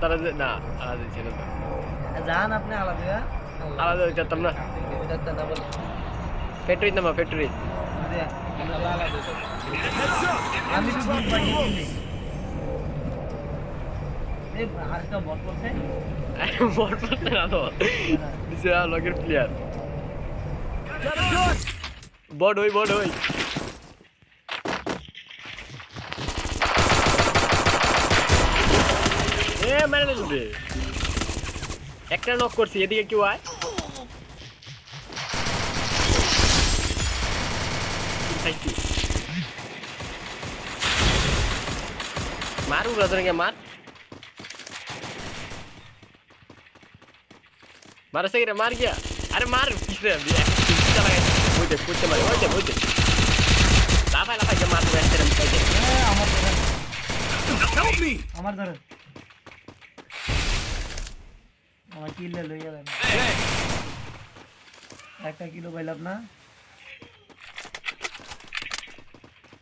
তারা না আলাদা ছিল তো যান আপনি আলাদা আলাদা যেতাম না ফ্যাক্টরি নামা ফ্যাক্টরি আমি তো ভুল পাইনি আরেকটা বট করছে বট করছে না তো দিছে লগের প্লেয়ার বট হই এ মেরে দিল একটা নক করছি এদিকে কেউ আয় मारू ब्रदर के मार मार सही रे मार गया अरे मार किसने चला गया वो दे पूछते मार वो दे लाफा के मार रहे तेरे में दे আমার ধরে আমার কিল লই গেল একটা কিলো পাইলাম না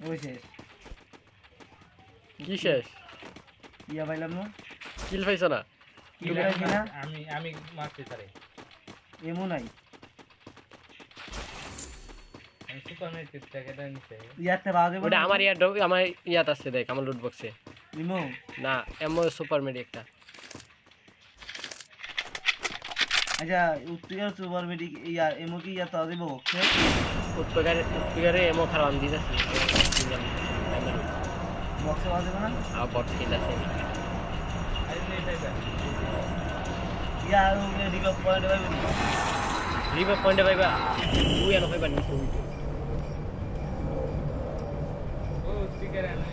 ওই শেষ কি শেষ ইয়া পাইলাম না কিল পাইছো না কিল পাইছি না আমি মারতে পারি এমন নাই আমি সুপার মার্কেট থেকে নিতে ইয়াতে বাজে ওটা আমার ইয়াত আছে দেখ আমার লুট বক্সে নিমো না এমো সুপার মেডি একটা আচ্ছা উত্তর সুপার মেডি ইয়া এমো কি ইয়া তো দিব বক্সে উৎপগারে এমো খারাপ দিতেছি বক্সে বাজে না বট কিল আছে আরে নেই ভাই ইয়া ওরে দিবা পয়েন্ট পাইবো রিভার পয়েন্টে পাইবা তুই এনো পাইবা নিচে উইটো ও স্পিকার আনো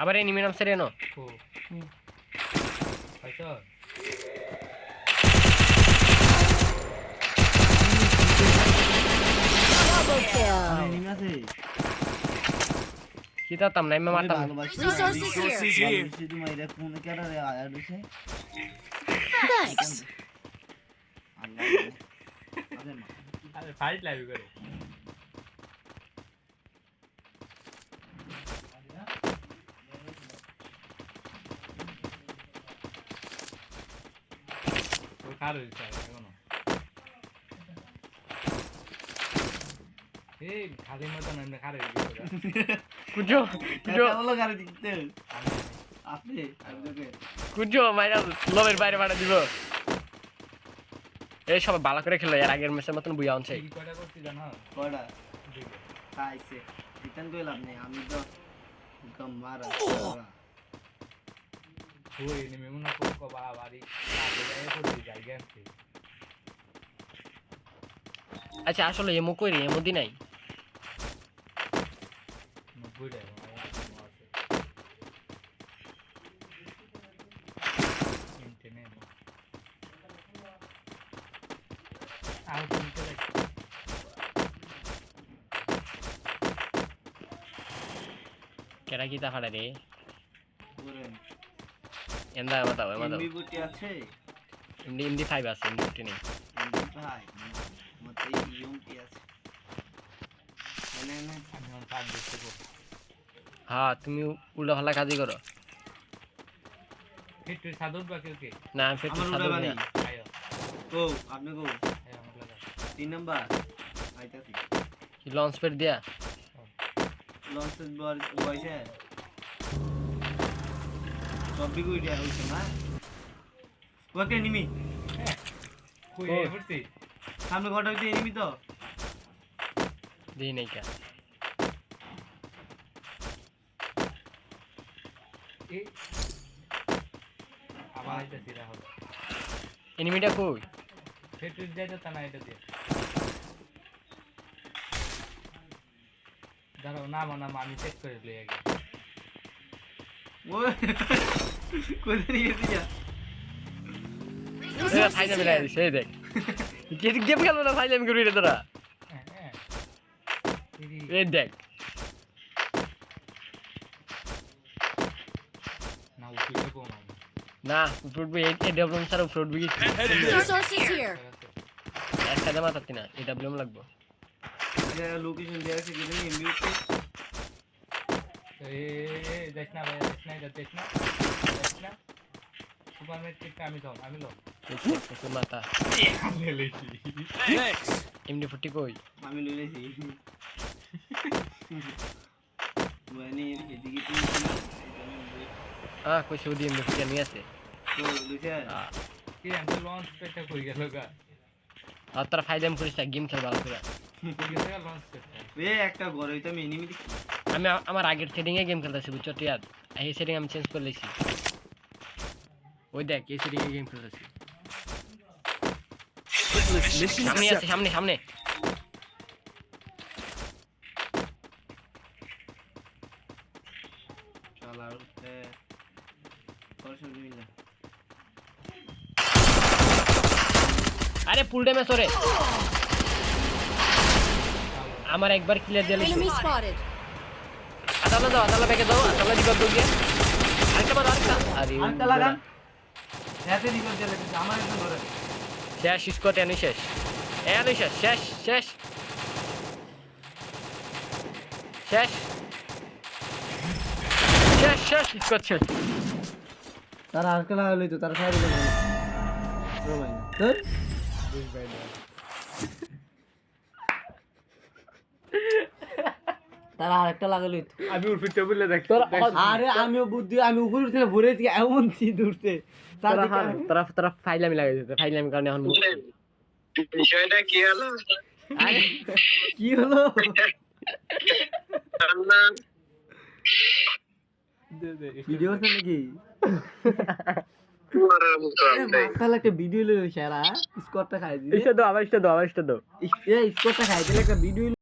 আবার এনিমি নাম সেরে নো ও আচ্ছা এনিমি আছে কিতা তাম নাই মে মারতাম Resources here. শুধু মাইরা কোন কেডা রে আয়া দিছে Thanks. আল্লাহ আরে ফাইট লাইভ করে ও কারো ইচ্ছা এখনো এই খালি মতো না আমরা কারো কুজো বলো গাড়ি দিতে আপনি কুজো মাইরা লবের বাইরে বাড়া দিব এই সব ভালো করে খেলো এর আগের ম্যাচের মতন বুয়া আনছে কি কয়টা করছি জানো কয়টা খাইছে রিটার্ন কইলাম না আমি তো গম মারা ওই নেমে মনে করো বাড়ি কাছে যায় করতে যাই গেছে আচ্ছা আসলে এমো কই রে এমো দি নাই 90 টাকা ইন্টারনেট আর কিনতে লাগে কেরা কি তা ফাড়া রে করেন এন্দা মাতাও এমবি বুটি আছে এমডি 5 আছে এমডি নেই এমবি ভাই মতে ইউমটি আছে মানে আমি অন কাজ দেখতে গো হ্যাঁ তুমি উল্টা ভালা কাজই করো ফিট সাদত বাকি ওকে না আমি ফেট আমার সাদো উড়া বাড়ি না আয়ো ও আপনি গো আয়ো আমার লাগা 3 নাম্বার আইতাছি কি লঞ্চ পেট দিয়া লঞ্চ বয়সে টপিক উইডিয়া হইছে না ওকে নিমি কই এভরিথিং সামনে ঘরটা হইতে নিমি তো দেই নাই কা এই আবার এটা দিরা হবে এনিমিটা কই ফিট যাইতো তা না এটা দিয়ে দাঁড়াও না আমি চেক করে লই আগে ওই কোথায় নিয়ে দিয়া এরা ফাইনাল মিলাই দিছে এই দেখ কি গেম খেলো না ফাইনাল করি রে তোরা হ্যাঁ হ্যাঁ এই দেখ না উঠে কম না ফ্রুট বি এই ডেভেলপমেন্ট ছাড়া ফ্রুট বি Resources here. একটা দাম আতাতি না এই ডেভেলপমেন্ট লাগবে লোকেশন দেয়া আছে কিন্তু এমবিও দেখ না ভাই দেখ না সুপার মার্কেট আমি লম তোর মাথা Thanks. এমডি 40 কই আমি লই লইছি মানে এদিকে তুই কই সৌদি এমডি 40 নিয়ে আছে তো লইছে কি আমি লঞ্চ পেটা কই গেল গা আর তোরা ফাইদাম করিস না গেম খেল ভালো করে কই গেছে লঞ্চ পেটা একটা ঘর হইতো আমি এনিমি দেখি আমি আমার আগের সেটিং এ গেম খেলতেছি বুঝছো টিয়াদ এই সেটিং আমি চেঞ্জ করে লইছি ওই দেখ এই সেটিং এ গেম খেলতেছি Mission সামনে আছে accepted. সামনে চল আর পড়াশোনা দিবি না আরে ফুল ড্যামেজ ওরে আমার একবার ক্লিয়ার দিলে Enemy spotted. আদালা ব্যাগে দাও আদালা দিকে দাও গিয়ে আরেকটা মার আরেকটা আরে আরেকটা লাগান এতে রিকল চলে গেছে আমার একদম ধরে শেষ স্কোর এনে শেষ এনে শেষ শেষ শেষ শেষ শেষ শেষ স্কোর শেষ তারা আরেকটা লাগালো তো তারা সাইড দিল রোমাই না ধর তারা আরেকটা লাগালো তো আমি উঠে টেবিলে দেখ আরে আমিও বুদ্ধি আমি উপরে উঠে ভরে দিই এমন শীত উঠছে তারা ফাইলামি লাগাইছে ফাইলামি কারণে এখন বিষয়টা কি হলো আরে কি হলো ভিডিও আছে নাকি মাথাল একটা ভিডিও লই সারা স্কোরটা খাই দিই ইস্টা দাও আবার ইস্টা দাও স্কোরটা খাই দিলে একটা ভিডিও